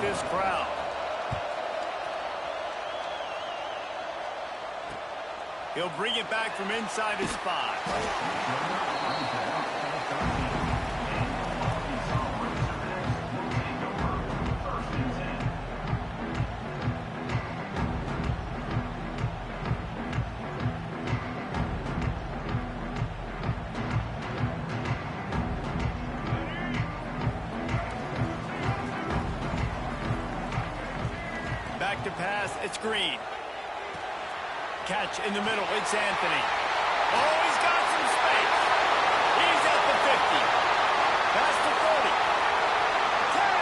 this crowd. He'll bring it back from inside his 5. Back to pass, it's Green. Catch in the middle, it's Anthony. Oh, he's got some space. He's at the 50. Past the 40. 10.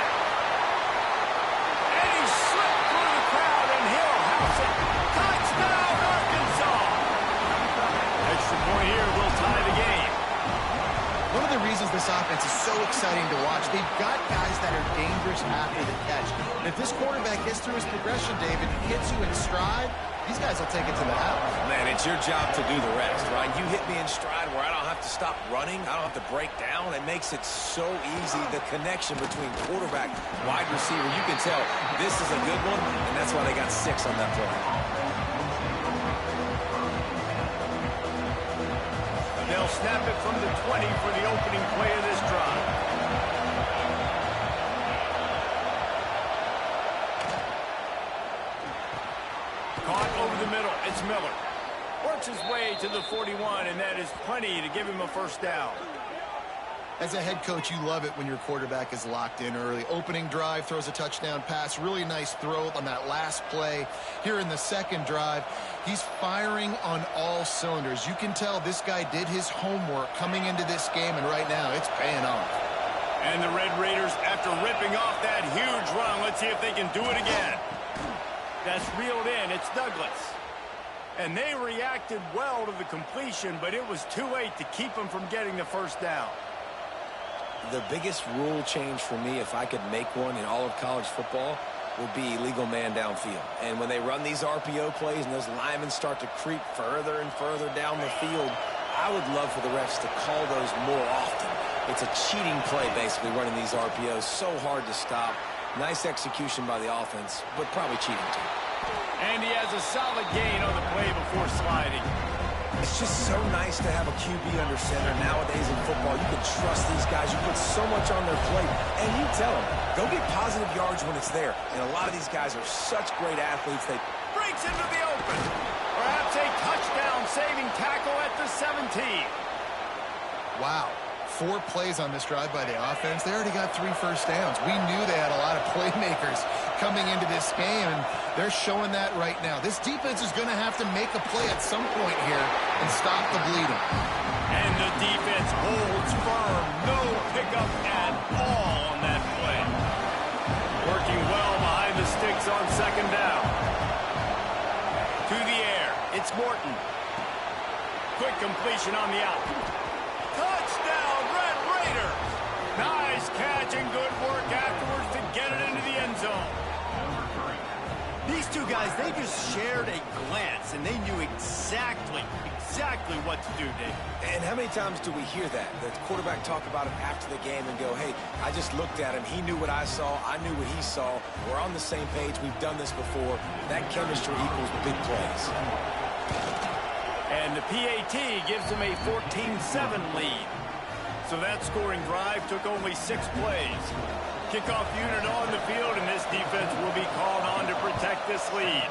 And he slipped through the crowd, and he'll house it. Touchdown, Arkansas. Extra point here will tie the game. One of the reasons this offense is so exciting to watch, they've got guys that are dangerous after the catch. And if this quarterback gets through his progression, David, hits you in stride, these guys will take it to the house. Man, it's your job to do the rest, right? You hit me in stride where I don't have to stop running. I don't have to break down. It makes it so easy, the connection between quarterback, wide receiver. You can tell this is a good one, and that's why they got 6 on that play. They'll snap it from the 20 for the opening play of this drive. Caught over the middle. It's Miller. Works his way to the 41, and that is plenty to give him a first down. As a head coach, you love it when your quarterback is locked in early. Opening drive, throws a touchdown pass. Really nice throw on that last play. Here in the second drive, he's firing on all cylinders. You can tell this guy did his homework coming into this game, and right now it's paying off. And the Red Raiders, after ripping off that huge run, let's see if they can do it again. That's reeled in. It's Douglas. And they reacted well to the completion, but it was too late to keep them from getting the first down. The biggest rule change for me, if I could make one in all of college football, would be legal man downfield. And when they run these RPO plays and those linemen start to creep further and further down the field, I would love for the refs to call those more often. It's a cheating play, basically, running these RPOs. So hard to stop. Nice execution by the offense, but probably cheating too. And he has a solid gain on the play before sliding. It's just so nice to have a QB under center. Nowadays in football, you can trust these guys. You put so much on their plate. And you tell them, go get positive yards when it's there. And a lot of these guys are such great athletes. They breaks into the open. Perhaps a touchdown-saving tackle at the 17. Wow. 4 plays on this drive by the offense. They already got 3 first downs. We knew they had a lot of playmakers coming into this game, and they're showing that right now. This defense is going to have to make a play at some point here and stop the bleeding. And the defense holds firm. No pickup at all on that play. Working well behind the sticks on second down. To the air. It's Morton. Quick completion on the out. Touchdown, Red Raiders! Nice catch and good work afterwards to get it into the end zone. These two guys, they just shared a glance, and they knew exactly what to do, Dave. And how many times do we hear that? The quarterback talk about it after the game and go, hey, I just looked at him. He knew what I saw. I knew what he saw. We're on the same page. We've done this before. That chemistry equals big plays. And the PAT gives them a 14-7 lead. So that scoring drive took only 6 plays. Kickoff unit on the field, and this defense will be called on to protect this lead.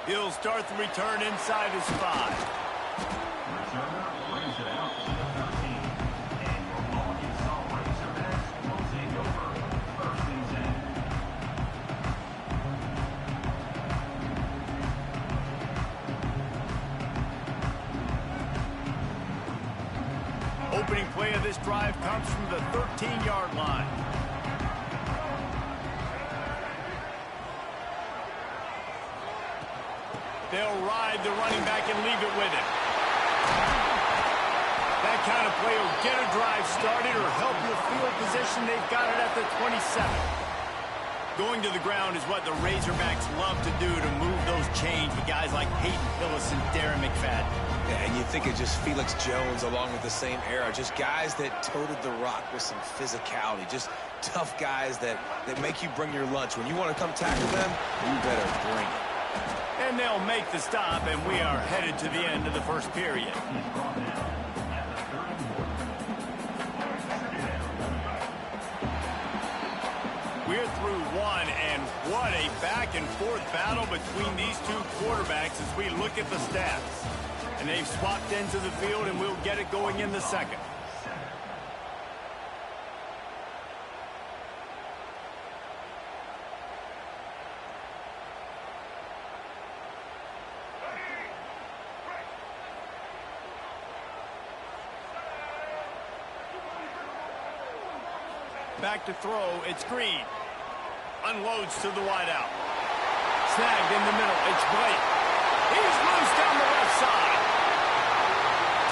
He'll start the return inside his 5. Returner brings it out to the 13. And Milwaukee Salt Razorbacks will take over. First and 10. Opening play of this drive comes from the 13-yard line. They'll ride the running back and leave it with him. That kind of play will get a drive started or help your field position. They've got it at the 27. Going to the ground is what the Razorbacks love to do to move those chains with guys like Peyton Hillis and Darren McFadden. Yeah, and you think of just Felix Jones along with the same era. Just guys that toted the rock with some physicality. Just tough guys that make you bring your lunch. When you want to come tackle them, you better bring it. And they'll make the stop, and we are headed to the end of the first period. We're through one, and what a back-and-forth battle between these two quarterbacks as we look at the stats. And they've swapped into the field, and we'll get it going in the second. Back to throw, it's Green. Unloads to the wideout. Snagged in the middle, it's Blake. He's loose down the left side.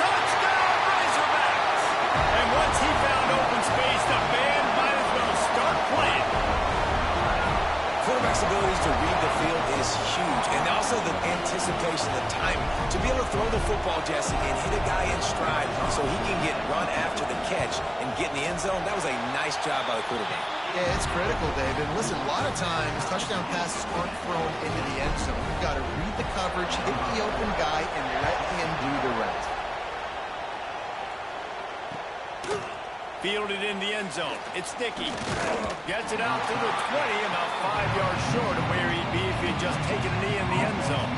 Touchdown, Razorbacks! And once he found open space, the band might as well start playing. Quarterback's abilities to read the field is huge, and also the anticipation, the timing. To be able to throw the football, Jesse, and hit a guy in stride so he can get run after the catch and get in the end zone, that was a nice job by the quarterback. Yeah, it's critical, David. Listen, a lot of times, touchdown passes aren't thrown into the end zone. You've got to read the coverage, hit the open guy, and let him do the rest. Fielded in the end zone. It's Dickey. Gets it out to the 20, about 5 yards short of where he'd be if he had just taken a knee in the end zone.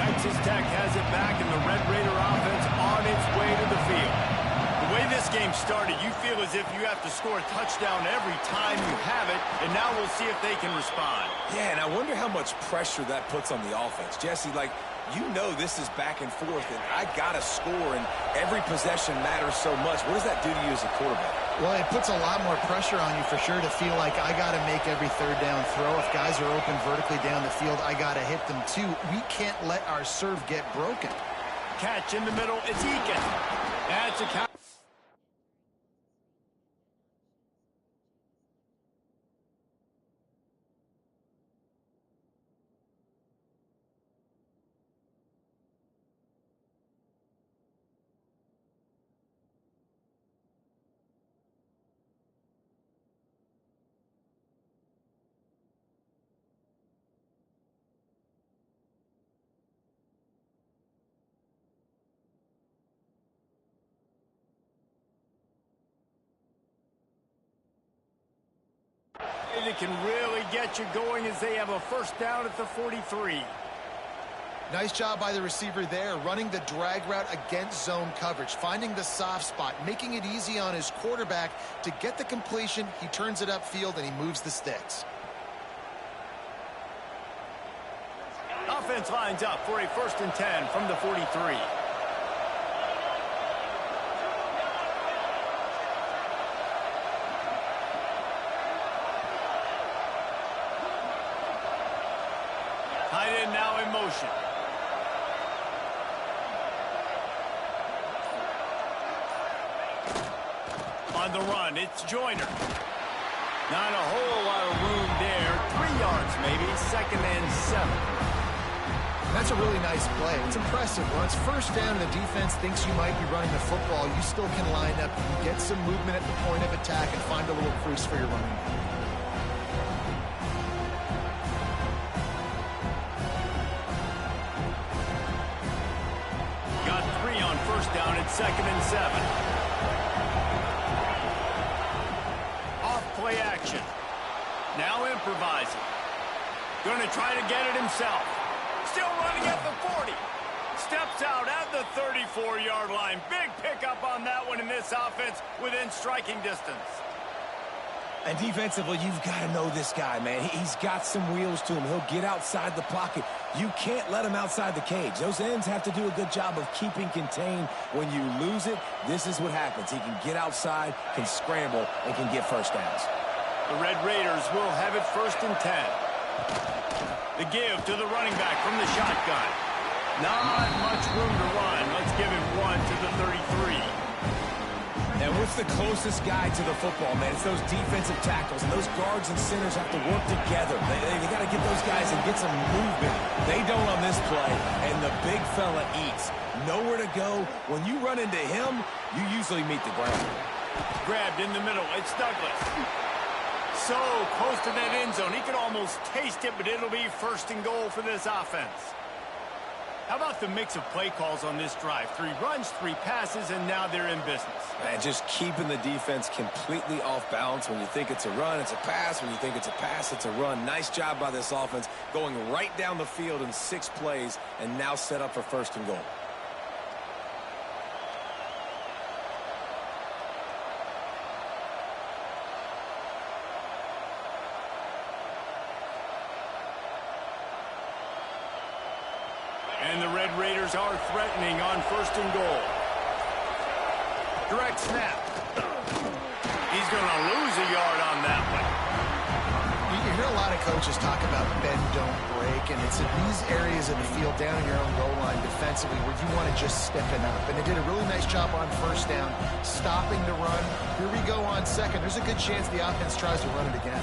Texas Tech has it back, and the Red Raider offense on its way to the field. The way this game started, you feel as if you have to score a touchdown every time you have it, and now we'll see if they can respond. Yeah, and I wonder how much pressure that puts on the offense. Jesse, like, you know this is back and forth, and I got to score, and every possession matters so much. What does that do to you as a quarterback? Well, it puts a lot more pressure on you for sure to feel like I got to make every third down throw. If guys are open vertically down the field, I got to hit them too. We can't let our serve get broken. Catch in the middle, it's Eakin. That's a catch. That can really get you going as they have a first down at the 43. Nice job by the receiver there, running the drag route against zone coverage, finding the soft spot, making it easy on his quarterback to get the completion. He turns it upfield, and he moves the sticks. Offense lines up for a 1st and 10 from the 43. Tight end now in motion. On the run, it's Joyner. Not a whole lot of room there. 3 yards maybe, 2nd and 7. That's a really nice play. It's impressive. When it's first down and the defense thinks you might be running the football, you still can line up and get some movement at the point of attack and find a little crease for your running back. Got 3 on first down at 2nd and 7. Off play action. Now improvising. Going to try to get it himself. Still running at the 40. Steps out at the 34-yard line. Big pickup on that one in this offense within striking distance. And defensively, you've got to know this guy, man. He's got some wheels to him. He'll get outside the pocket. You can't let him outside the cage. Those ends have to do a good job of keeping contained. When you lose it, this is what happens. He can get outside, can scramble, and can get first downs. The Red Raiders will have it 1st and 10. The give to the running back from the shotgun. Not much room to run. Let's give him 1 to the 33. And what's the closest guy to the football, man? It's those defensive tackles, and those guards and centers have to work together. They got to get those guys and get some movement. They don't on this play, and the big fella eats. Nowhere to go. When you run into him, you usually meet the ground. Grabbed in the middle. It's Douglas. So close to that end zone. He could almost taste it, but it'll be 1st and goal for this offense. How about the mix of play calls on this drive? 3 runs, 3 passes, and now they're in business. Man, just keeping the defense completely off balance. When you think it's a run, it's a pass. When you think it's a pass, it's a run. Nice job by this offense going right down the field in 6 plays and now set up for 1st and goal. And the Red Raiders are threatening on 1st and goal. Direct snap. He's going to lose a yard on that one. You hear a lot of coaches talk about bend, don't break, and it's in these areas of the field down in your own goal line defensively where you want to just stiffen up. And they did a really nice job on 1st down, stopping the run. Here we go on 2nd. There's a good chance the offense tries to run it again.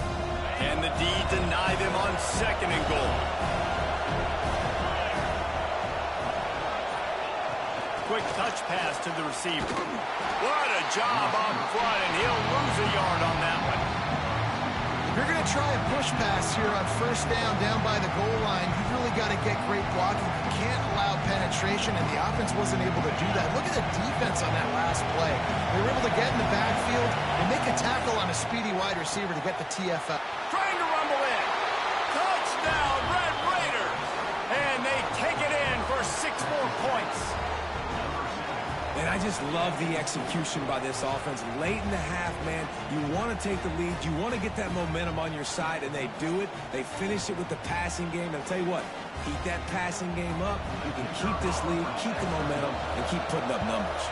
And the D deny them on 2nd and goal. Quick touch pass to the receiver. What a job up front, and he'll lose a yard on that one. If you're going to try a push pass here on 1st down by the goal line, you've really got to get great blocking. You can't allow penetration, and the offense wasn't able to do that. Look at the defense on that last play. They were able to get in the backfield and make a tackle on a speedy wide receiver to get the TFL. Trying to rumble in. Touchdown, Red Raiders. And they take it in for 6 more points. And I just love the execution by this offense. Late in the half, man, you want to take the lead. You want to get that momentum on your side, and they do it. They finish it with the passing game. And I'll tell you what, keep that passing game up. You can keep this lead, keep the momentum, and keep putting up numbers.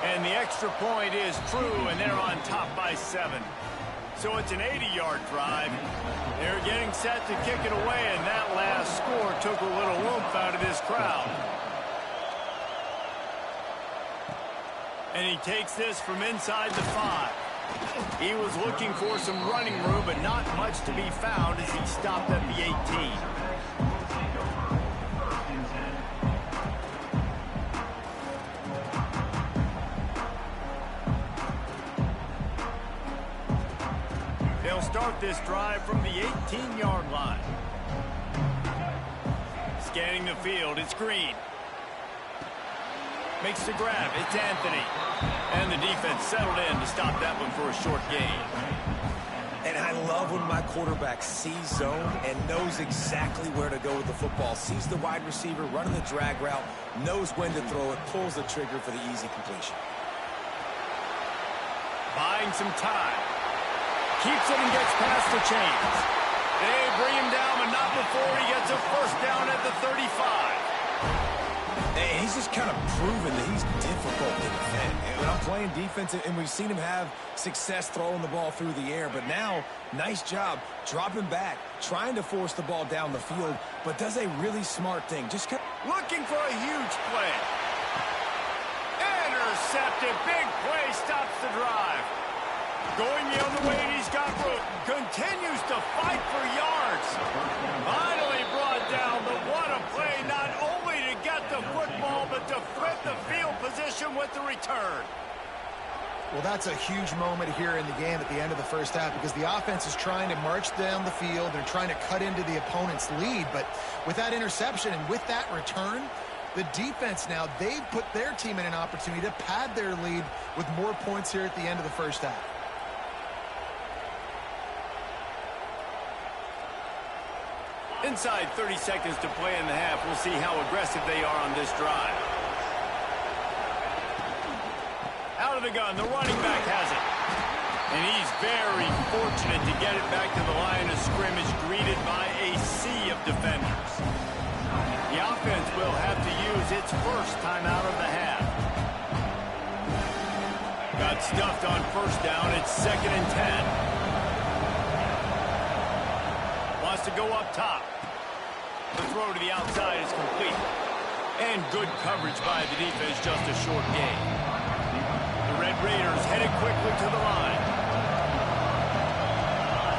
And the extra point is true, and they're on top by 7. So it's an 80-yard drive. They're getting set to kick it away, and that last score took a little oomph out of this crowd. And he takes this from inside the 5. He was looking for some running room, but not much to be found as he stopped at the 18. They'll start this drive from the 18-yard line. Scanning the field, it's Green. Makes the grab, it's Anthony. And the defense settled in to stop that one for a short gain. And I love when my quarterback sees zone and knows exactly where to go with the football. Sees the wide receiver running the drag route, knows when to throw it, pulls the trigger for the easy completion. Buying some time. Keeps it and gets past the chains. They bring him down, but not before he gets a 1st down at the 35. And he's just kind of proven that he's difficult to defend. And when I'm playing defense, and we've seen him have success throwing the ball through the air, but now, nice job dropping back, trying to force the ball down the field, but does a really smart thing. Just looking for a huge play. Intercepted. Big play stops the drive. Going the other way, and he's got room. Continues to fight for yards. Finally brought down, but what a play, not only to get the football, but to flip the field position with the return. Well, that's a huge moment here in the game at the end of the 1st half because the offense is trying to march down the field. They're trying to cut into the opponent's lead, but with that interception and with that return, the defense now, they've put their team in an opportunity to pad their lead with more points here at the end of the 1st half. Inside 30 seconds to play in the half. We'll see how aggressive they are on this drive. Out of the gun, the running back has it. And he's very fortunate to get it back to the line of scrimmage, greeted by a sea of defenders. The offense will have to use its 1st time out of the half. Got stuffed on 1st down. It's 2nd and 10. Wants to go up top. The throw to the outside is complete. And good coverage by the defense, just a short gain. The Red Raiders headed quickly to the line.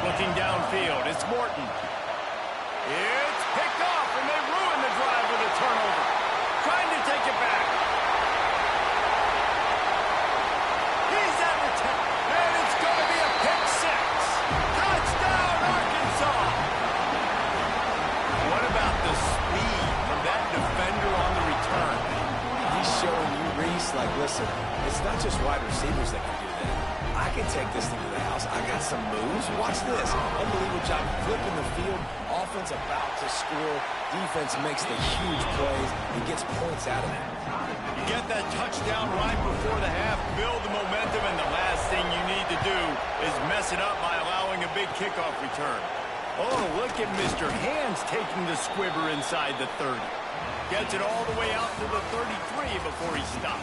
Looking downfield, it's Morton. It's picked off, and they ruin the drive with a turnover. Trying to take it back. He's at the 10, and it's going to be a pick six. Touchdown, Arkansas! What about the speed from that defender on the return? He's showing you, Reese, like, listen, it's not just wide receivers that can do that. I can take this thing to the house. I got some moves. Watch this. Unbelievable job flipping the field. Offense about to score. Defense makes the huge plays and gets points out of it. You get that touchdown right before the half, build the momentum, and the last thing you need to do is mess it up by allowing a big kickoff return. Oh, look at Mr. Hands taking the squibber inside the 30. Gets it all the way out to the 33 before he stops.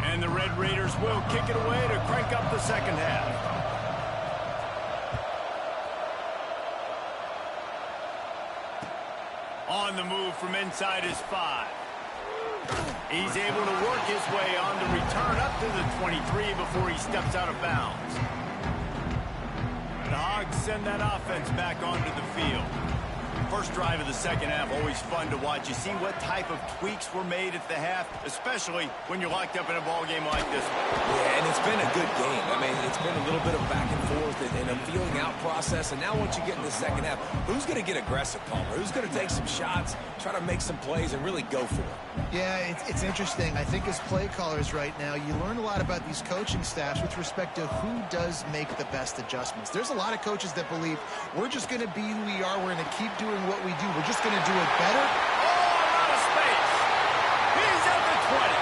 And the Red Raiders will kick it away to crank up the second half. On the move from inside his 5. He's able to work his way on the return up to the 23 before he steps out of bounds. The Hogs send that offense back onto the field. First drive of the second half, always fun to watch. You see what type of tweaks were made at the half, especially when you're locked up in a ball game like this one. Yeah, and it's been a good game. I mean, it's been a little bit of back and forth and a feeling out process. And now once you get in the second half, who's going to get aggressive, Palmer? Who's going to take some shots, try to make some plays, and really go for it? Yeah, it's interesting. I think as play callers right now, you learn a lot about these coaching staffs with respect to who does make the best adjustments. There's a lot of coaches that believe we're just going to be who we are. We're going to keep doing what we do. We're just going to do it better. Oh, out of space. He's at the 20.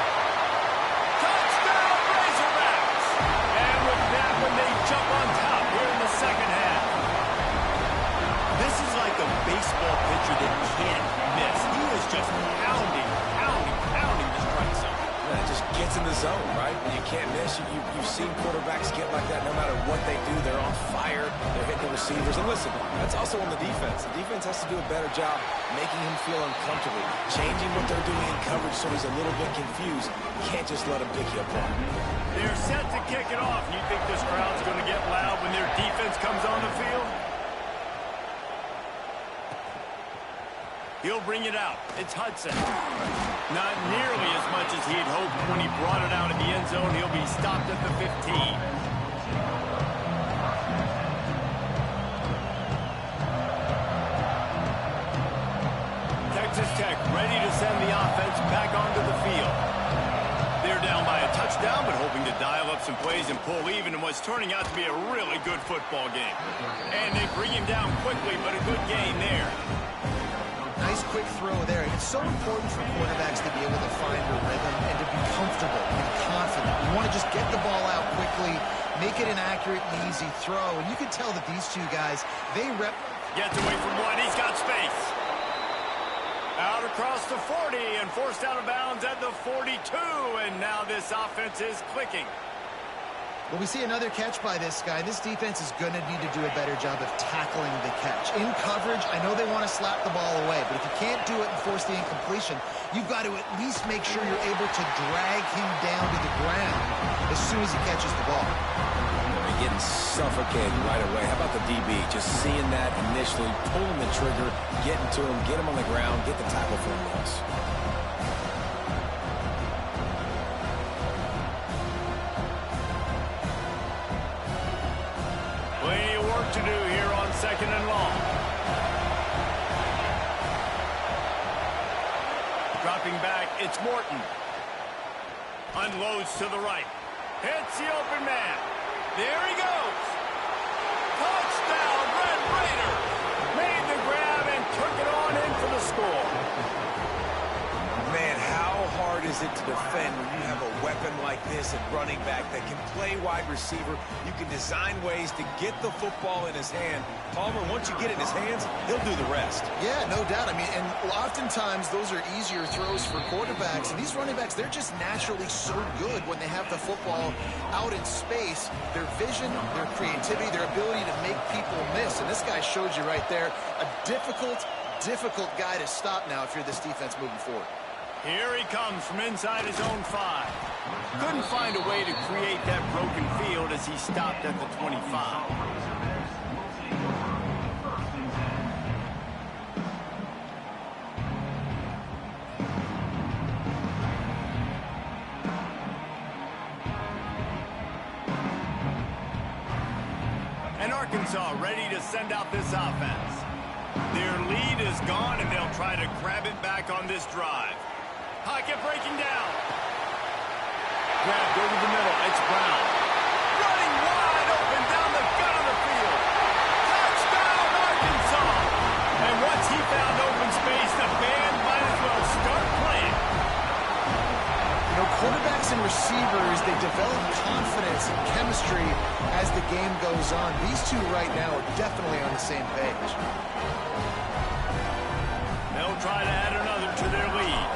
Touchdown, Razorbacks. And with that one, they jump on top here in the second half. This is like a baseball pitcher that can't miss. He is just pounding the strike zone. Yeah, it just gets in the zone, right? You can't miss. You've seen quarterbacks get like that no matter what they do. They're on fire. They're hitting the receivers. And listen, that's also on the defense. The defense has to do a better job making him feel uncomfortable, changing what they're doing in coverage so he's a little bit confused. You can't just let him pick you apart. They're set to kick it off. You think this crowd's going to get loud when their defense comes on the field? He'll bring it out. It's Hudson. Not nearly as much as he had hoped when he brought it out of the end zone. He'll be stopped at the 15. Texas Tech ready to send the offense back onto the field. They're down by a touchdown, but hoping to dial up some plays and pull even in what's turning out to be a really good football game. And they bring him down quickly, but a good gain there. Nice quick throw there. And it's so important for quarterbacks to be able to find a rhythm and to be comfortable and confident. You want to just get the ball out quickly, make it an accurate and easy throw. And you can tell that these two guys, they rep. Gets away from one. He's got space. Out across the 40 and forced out of bounds at the 42. And now this offense is clicking. Well, we see another catch by this guy. This defense is going to need to do a better job of tackling the catch. In coverage, I know they want to slap the ball away, but if you can't do it and force the incompletion, you've got to at least make sure you're able to drag him down to the ground as soon as he catches the ball. They're getting suffocated right away. How about the DB? Just seeing that initially, pulling the trigger, getting to him, get him on the ground, get the tackle for a loss. To do here on second and long. Dropping back, it's Morton. Unloads to the right. Hits the open man. There he goes. Touchdown, Red Raiders. Made the grab and took it on in for the score. Man, how hard is it to defend when you have a weapon like this at running back that can play wide receiver. You can design ways to get the football in his hand. Palmer, once you get it in his hands, he'll do the rest. Yeah, no doubt. I mean, and oftentimes those are easier throws for quarterbacks. And these running backs, they're just naturally so good when they have the football out in space. Their vision, their creativity, their ability to make people miss. And this guy showed you right there a difficult guy to stop now if you're this defense moving forward. Here he comes from inside his own 5. Couldn't find a way to create that broken field as he stopped at the 25. And Arkansas ready to send out this offense. Their lead is gone, and they'll try to grab it back on this drive. Pocket breaking down. Grabbed over the middle. It's Brown. Running wide open down the gut of the field. Touchdown, Arkansas. And once he found open space, the band might as well start playing. You know, quarterbacks and receivers, they develop confidence and chemistry as the game goes on. These two right now are definitely on the same page. They'll try to add another to their lead.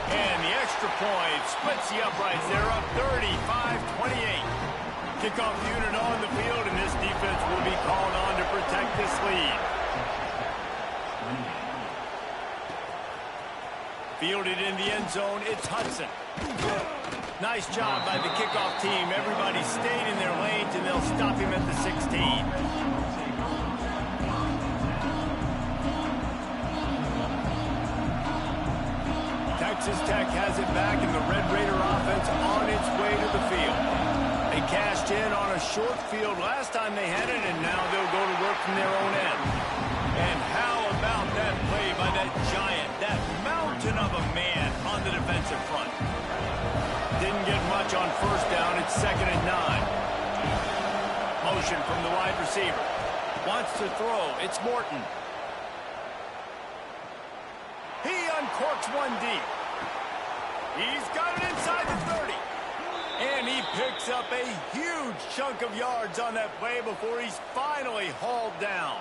And the extra point splits the uprights. They're up 35-28. Kickoff unit on the field, and this defense will be called on to protect this lead. Fielded in the end zone, it's Hudson. Nice job by the kickoff team. Everybody stayed in their lanes, and they'll stop him at the 16. Texas Tech has it back, and the Red Raider offense on its way to the field. They cashed in on a short field last time they had it, and now they'll go to work from their own end. And how about that play by that giant, that mountain of a man on the defensive front? Didn't get much on first down. It's 2nd and 9. Motion from the wide receiver. Wants to throw. It's Morton. He uncorks one deep. He's got it inside the 30. And he picks up a huge chunk of yards on that play before he's finally hauled down.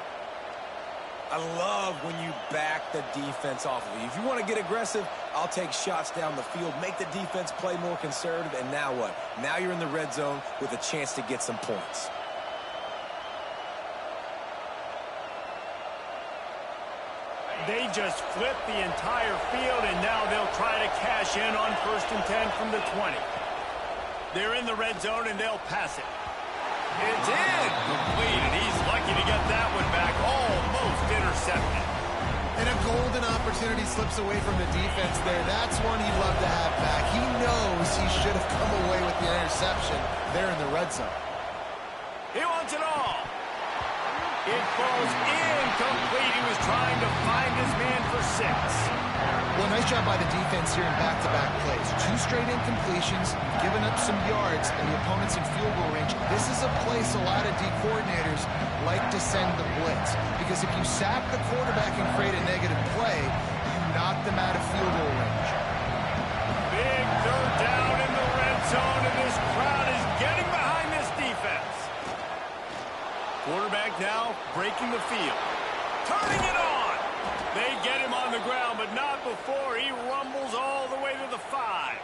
I love when you back the defense off of you. If you want to get aggressive, I'll take shots down the field, make the defense play more conservative, and now what? Now you're in the red zone with a chance to get some points. They just flipped the entire field, and now they'll try to cash in on 1st and 10 from the 20. They're in the red zone, and they'll pass it. It's in. Complete, and he's lucky to get that one back. Almost intercepted. And a golden opportunity slips away from the defense there. That's one he'd love to have back. He knows he should have come away with the interception there in the red zone. He wants it all. It falls incomplete. He was trying to find his man for 6. Well, nice job by the defense here in back-to-back plays. 2 straight incompletions, giving up some yards, and the opponent's in field goal range. This is a place a lot of D coordinators like to send the blitz, because if you sack the quarterback and create a negative play, you knock them out of field goal range. Big 3rd down in the red zone, and this crowd is getting behind this defense. Quarterback now breaking the field. Turning it on. They get him on the ground, but not before he rumbles all the way to the 5.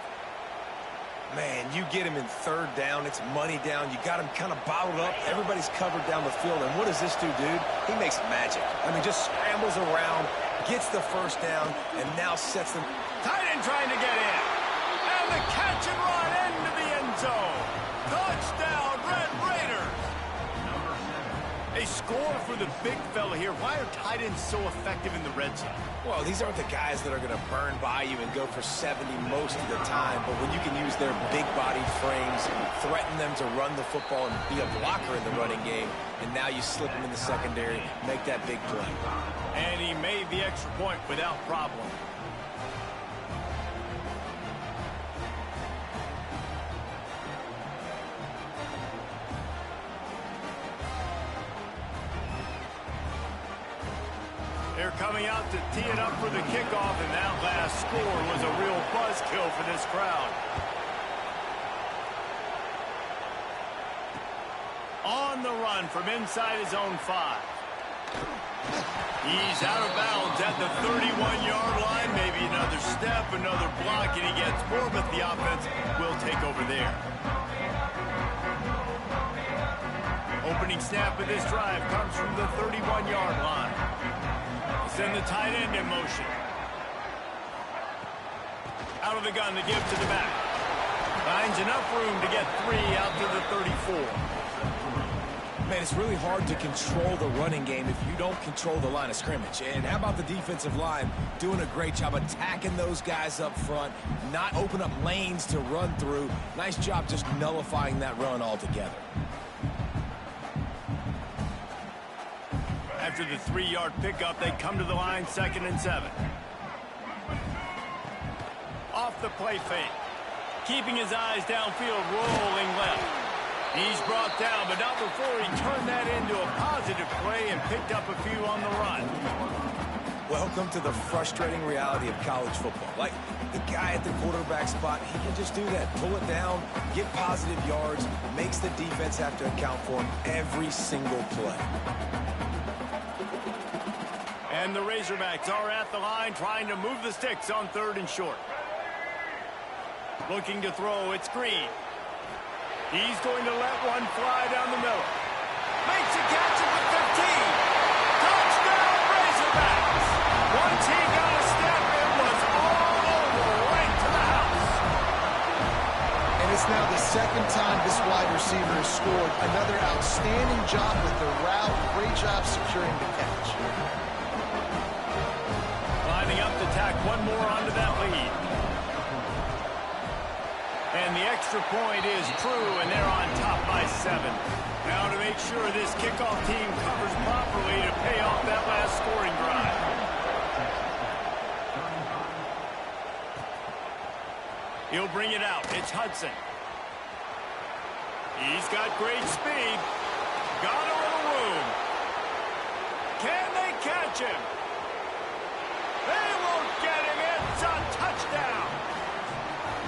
Man, you get him in 3rd down. It's money down. You got him kind of bottled up. Everybody's covered down the field. And what does this do, dude? He makes magic. I mean, just scrambles around, gets the 1st down, and now sets them. Tight end trying to get in. And the catch and run into the end zone. Touchdown, Red Raiders. A score for the big fella here. Why are tight ends so effective in the red zone? Well, these aren't the guys that are going to burn by you and go for 70 most of the time, but when you can use their big-bodied frames, threaten them to run the football and be a blocker in the running game, and now you slip them in the secondary, make that big play. And he made the extra point without problem. They're coming out to tee it up for the kickoff, and that last score was a real buzzkill for this crowd. On the run from inside his own 5. He's out of bounds at the 31-yard line. Maybe another step, another block, and he gets more, but the offense will take over there. Opening snap of this drive comes from the 31-yard line. Send the tight end in motion. Out of the gun to give to the back. Finds enough room to get 3 out to the 34. Man, it's really hard to control the running game if you don't control the line of scrimmage. And how about the defensive line doing a great job attacking those guys up front, not open up lanes to run through. Nice job just nullifying that run altogether. After the 3-yard pickup, they come to the line, 2nd and 7. Off the play fake. Keeping his eyes downfield, rolling left. He's brought down, but not before he turned that into a positive play and picked up a few on the run. Welcome to the frustrating reality of college football. Like, the guy at the quarterback spot, he can just do that. Pull it down, get positive yards, makes the defense have to account for him every single play. And the Razorbacks are at the line trying to move the sticks on 3rd and short. Looking to throw, it's Green. He's going to let one fly down the middle. Makes a catch at the 15. Touchdown, Razorbacks! Once he got a step, it was all over, right to the house. And it's now the 2nd time this wide receiver has scored. Another outstanding job with the route. Great job securing the catch. Lining up to tack one more onto that lead. And the extra point is true, and they're on top by 7. Now to make sure this kickoff team covers properly to pay off that last scoring drive. He'll bring it out. It's Hudson. He's got great speed. Got a little room. Can they catch him? They won't get him. It's a touchdown.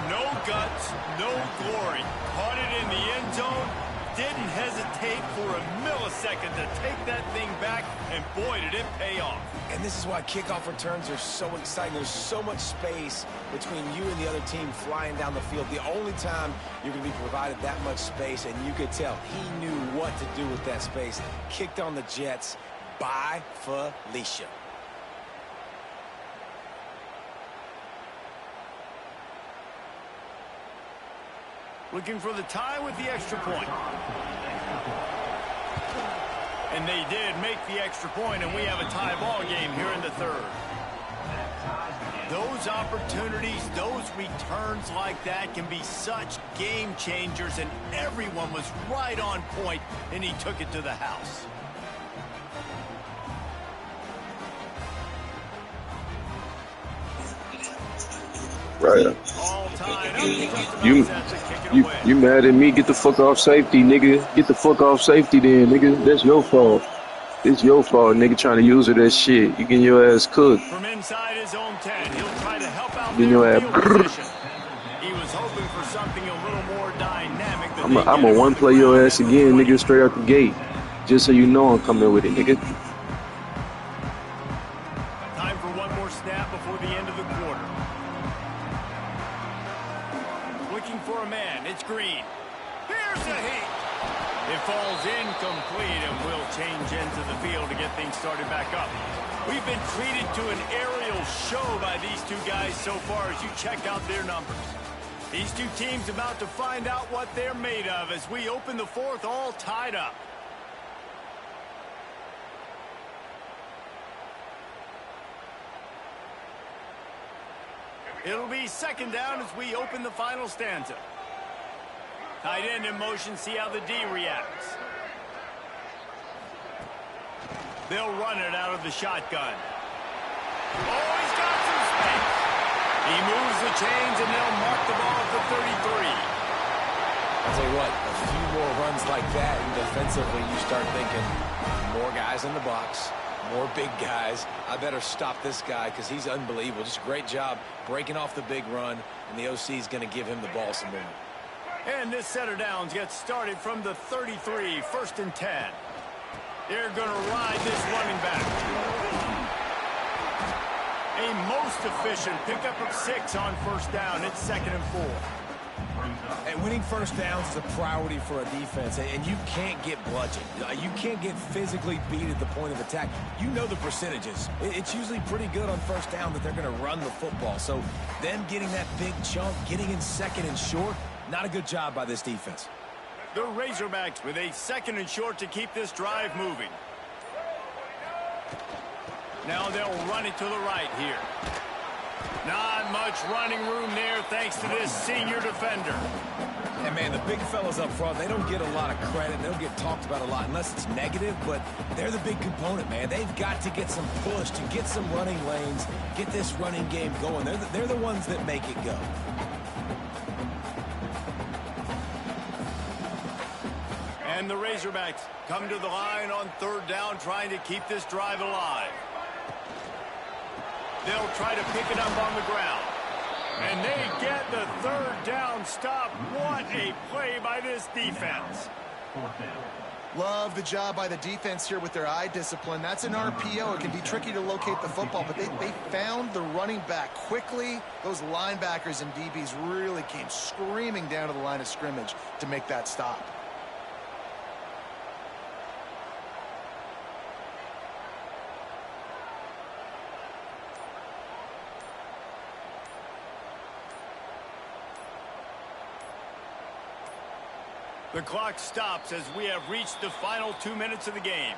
No guts, no glory. Caught it in the end zone. Didn't hesitate for a millisecond to take that thing back, and boy, did it pay off. And this is why kickoff returns are so exciting. There's so much space between you and the other team flying down the field. The only time you're going to be provided that much space, and you could tell he knew what to do with that space. Kicked on the Jets by Felicia. Looking for the tie with the extra point. And they did make the extra point, and we have a tie ball game here in the 3rd. Those opportunities, those returns like that can be such game changers, and everyone was right on point, and he took it to the house. Right. All tied up. Just about set to kick it away. You mad at me? Get the fuck off safety, nigga. Get the fuck off safety then, nigga. That's your fault. It's your fault, nigga, trying to use it as shit. You getting your ass cooked. From inside his own 10, he'll try to help out Getting your their ass field position. He was hoping for something a little more dynamic. I'm a one play your ass again, nigga, straight out the gate. Just so you know I'm coming with it, nigga. Time for one more snap before the end of the quarter. Looking for a man. It's Green. Here's the heat. It falls incomplete, and we'll change into the field to get things started back up. We've been treated to an aerial show by these two guys so far as you check out their numbers. These two teams about to find out what they're made of as we open the 4th all tied up. It'll be 2nd down as we open the final stanza. Tight end in motion, see how the D reacts. They'll run it out of the shotgun. Oh, he's got some space. He moves the chains, and they'll mark the ball at the 33. I'll tell you what, a few more runs like that, and defensively you start thinking more guys in the box, More big guys. I better stop this guy because he's unbelievable. Just a great job breaking off the big run, and the OC is going to give him the ball some more. And this set of downs gets started from the 33, 1st and 10. They're going to ride this running back. A most efficient pickup of 6 on 1st down. It's 2nd and 4. And winning 1st downs is a priority for a defense, and you can't get bludgeoned. You can't get physically beat at the point of attack. You know the percentages. It's usually pretty good on 1st down that they're going to run the football. So them getting that big chunk, getting in 2nd and short, not a good job by this defense. The Razorbacks with a 2nd and short to keep this drive moving. Now they'll run it to the right here. Not much running room there thanks to this senior defender. And, man, the big fellas up front, they don't get a lot of credit. They don't get talked about a lot unless it's negative, but they're the big component, man. They've got to get some push, to get some running lanes, get this running game going. They're the ones that make it go. And the Razorbacks come to the line on 3rd down, trying to keep this drive alive. They'll try to pick it up on the ground. And they get the 3rd down stop. What a play by this defense. Love the job by the defense here with their eye discipline. That's an RPO. It can be tricky to locate the football, but they found the running back quickly. Those linebackers and DBs really came screaming down to the line of scrimmage to make that stop. The clock stops as we have reached the final 2 minutes of the game.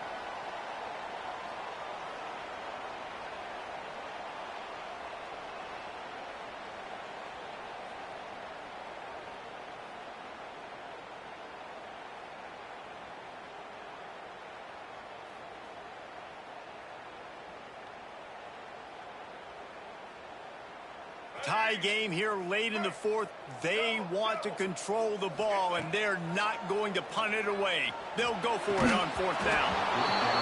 Tie game here late in the 4th. They want to control the ball, and they're not going to punt it away. They'll go for it on 4th down.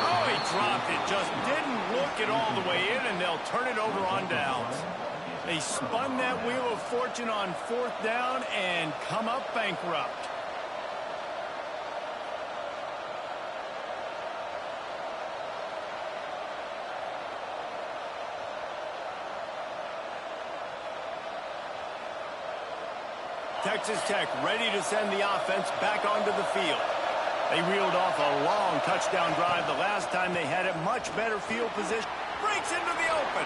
Oh, he dropped it. Just didn't look it all the way in, and they'll turn it over on downs. They spun that wheel of fortune on 4th down and come up bankrupt. Texas Tech ready to send the offense back onto the field. They reeled off a long touchdown drive the last time they had it. Much better field position. Breaks into the open.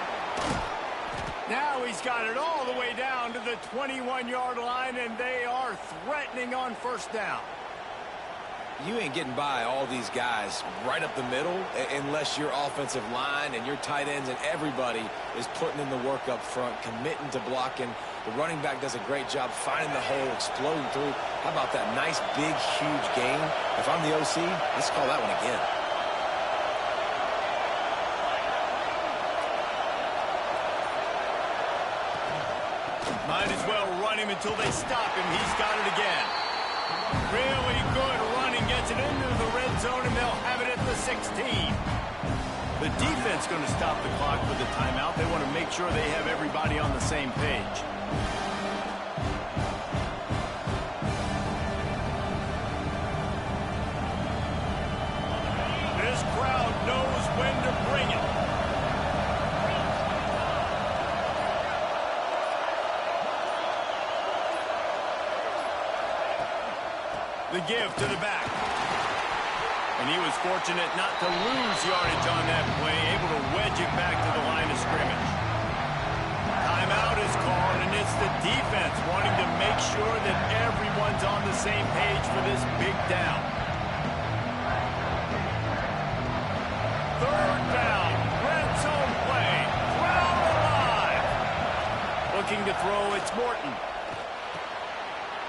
Now he's got it all the way down to the 21-yard line, and they are threatening on 1st down. You ain't getting by all these guys right up the middle unless your offensive line and your tight ends and everybody is putting in the work up front, committing to blocking. The running back does a great job finding the hole, exploding through. How about that nice, big, huge gain? If I'm the OC, let's call that one again. Might as well run him until they stop him. He's got it again. Really good running, gets it into the red zone, and they'll have it at the 16. The defense going to stop the clock with the timeout. They want to make sure they have everybody on the same page. This crowd knows when to bring it. The give to the back. And he was fortunate not to lose yardage on that play, able to wedge it back to the line of scrimmage. Timeout is called, and it's the defense wanting to make sure that everyone's on the same page for this big down. 3rd down, red zone play, crowd alive. Looking to throw, it's Morton.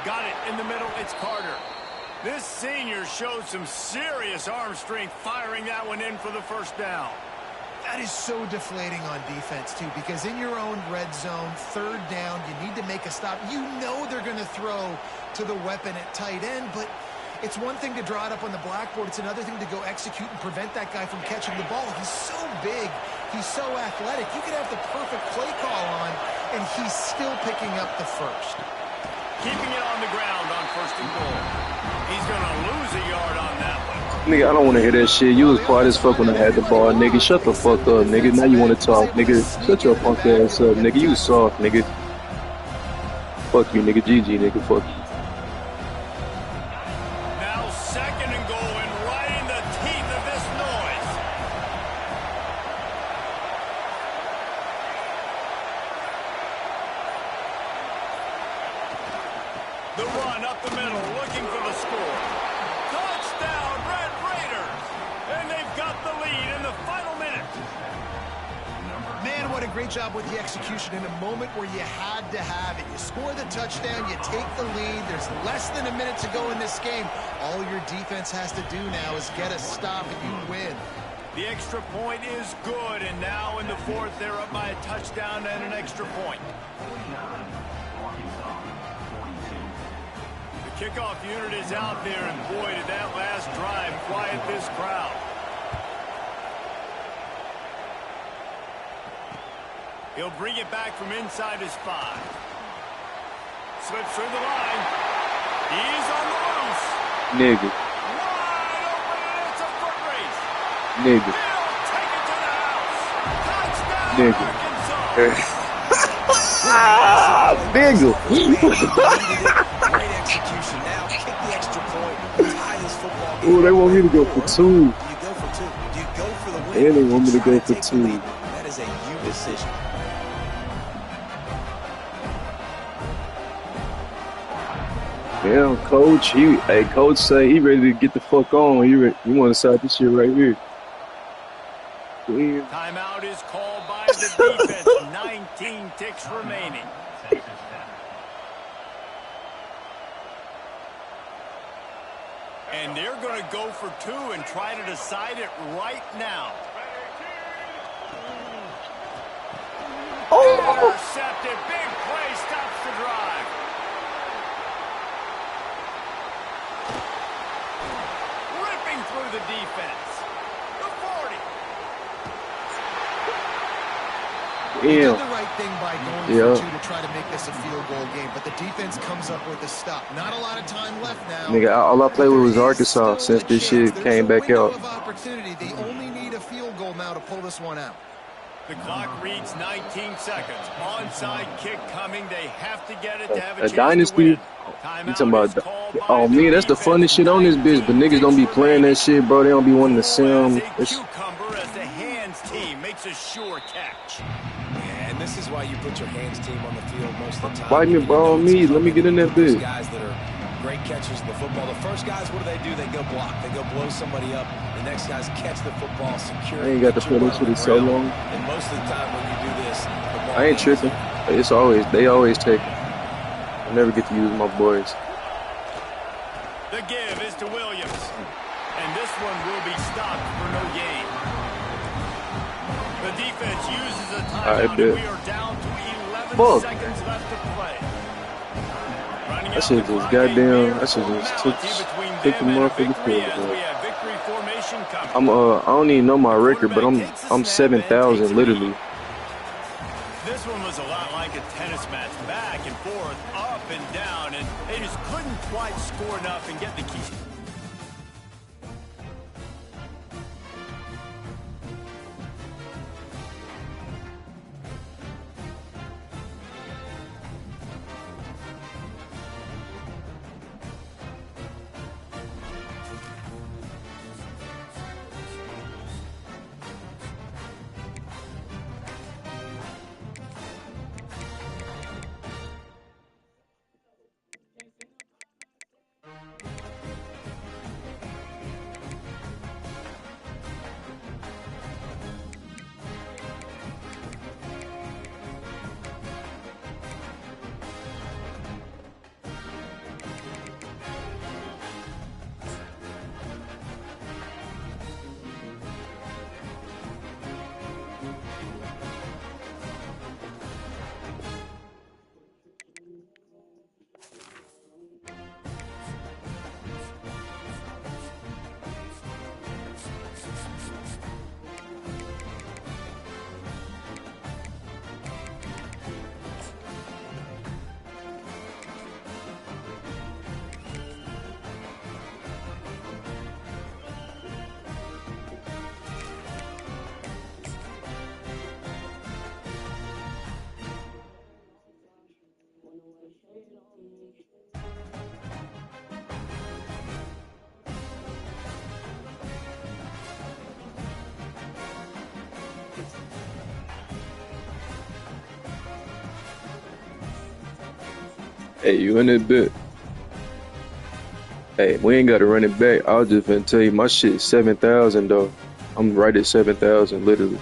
Got it in the middle, it's Carter. This senior showed some serious arm strength firing that one in for the 1st down. That is so deflating on defense, too, because in your own red zone, 3rd down, you need to make a stop. You know they're going to throw to the weapon at tight end, but It's one thing to draw it up on the blackboard. It's another thing to go execute and prevent that guy from catching the ball. He's so big. He's so athletic. You could have the perfect play call on, and he's still picking up the first. Keeping it on the ground on 1st and goal. He's going to lose a yard on that one. Nigga, I don't want to hear that shit. You was quiet as fuck when I had the ball, nigga. Shut the fuck up, nigga. Now you want to talk, nigga. Shut your punk ass up, nigga. You soft, nigga. Fuck you, nigga. GG, nigga. Fuck you. Now 2nd and goal, and right in the teeth of this noise. The run up the middle, looking for the score. Touchdown, Red Raiders! And they've got the lead in the final minute. Man, what a great job with the execution in a moment where you had to have it. You score the touchdown, you take the lead. There's less than a minute to go in this game. All your defense has to do now is get a stop and you win. The extra point is good, and now in the 4th, they're up by a touchdown and an extra point. 49, Arkansas 42. The kickoff unit is out there, and boy, did that last drive quiet this crowd. He'll bring it back from inside his 5. Slips through the line. He's on the loose. Nigga. Wide open, and it's a foot race. Nigga. He'll take it to the house. Touchdown, Nigga. Arkansas. Nigga. Great execution. Now kick the extra point. Tie this football game. Ooh, they want me to go for 2. Do you go for 2? Do you go for the win? And they want me to Try go for take the 2. lead. That is a you decision. Damn, coach. Hey, coach say he ready to get the fuck on. You want to start this shit right here. Damn. Timeout is called by the defense. 19 ticks remaining. And they're going to go for 2 and try to decide it right now. Intercepted. Big play stops the drive. Ripping through the defense. The 40. He did Damn. the right thing by going for 2 to try to make this a field goal game, but the defense comes up with a stop. Not a lot of time left now. Nigga, all I played with was Arkansas since this shit came back out. Of opportunity. They only need a field goal now to pull this one out. The clock reads 19 seconds. Onside kick coming. They have to get it to have a A chance dynasty? to win. You talking about? Oh man, that's the funnest shit on this bitch. But niggas don't be playing that shit, bro. They don't be wanting to see them. Cucumber as the hands team makes a sure catch. Yeah, and this is why you put your hands team on the field most of the time. Bite me, bro, on me. Let me get in that Those bitch. guys that are great catchers of the football. The first guys, what do? They go block. They go blow somebody up. The next guys catch the football, secure. I ain't got to play this shit in so long. And most of the time when you do this, the ball I ain't tripping. They always take it. I never get to use my boys. The give is to Williams. And this one will be stopped for no gain. The defense uses a timeout. bet. We are down to 11 Fuck. seconds left to play. Running That out shit the just clock, goddamn. a That shit mere just formality between took the them and a motherfucking victory field as goal. we have victory formation coming. I don't even know my record, but I'm 7,000 literally. This one was a lot like a tennis match, back and forth, up and down, and they just couldn't quite score enough and get the key. Hey, you in that bit? Hey, we ain't got to run it back. I was just finna tell you, my shit 7,000 though. I'm right at 7,000, literally.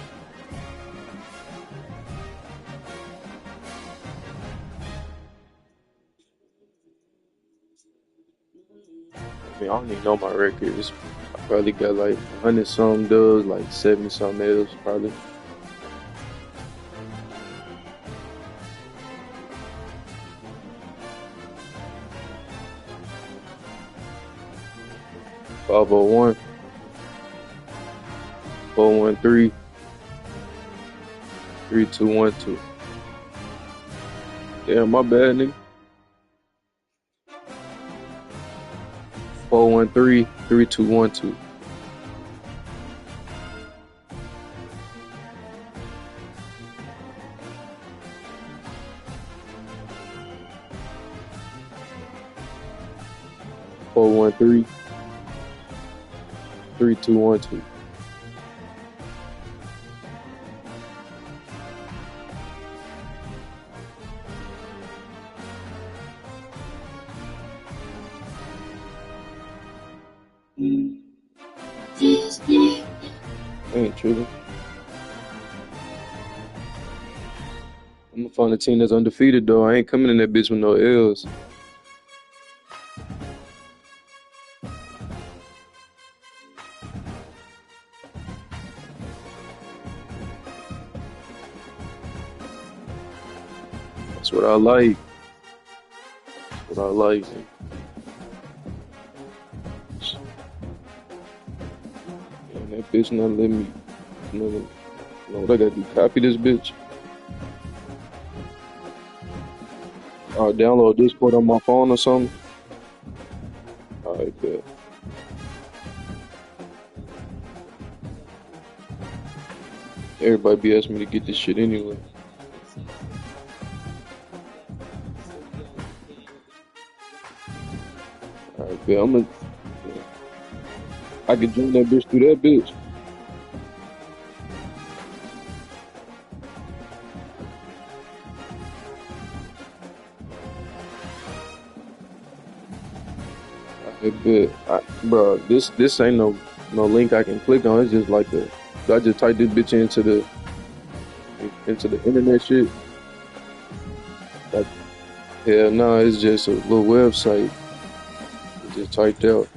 I mean, I don't even know my records. I probably got like 100 something dubs, like 70 something else, probably. Five oh one, 413, 3212. Damn, my bad, nigga. 413, 3212. Four one three 3212. I ain't tripping. I'm gonna find a team that's undefeated though. I ain't coming in that bitch with no L's. That's what I like. That's what I like. And that bitch not let me. You know what I gotta do? Copy this bitch. Or download Discord on my phone or something. Alright, bet. Everybody be asking me to get this shit anyway. Alright, bet. I can join that bitch through that bitch. I bet. Bro, this ain't no link I can click on. It's just like I just type this bitch into the internet shit. Like, hell no, it's just a little website. It's just typed out.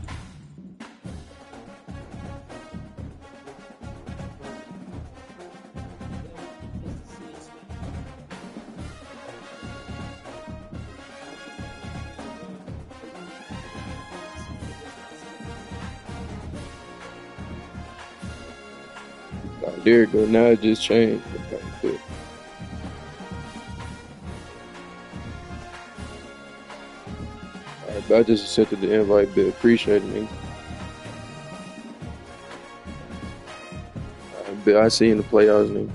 There you go. Now it just changed. Okay, good. Alright, but I just accepted the invite, but appreciate it, nigga. Alright, but I see you in the playoffs, nigga.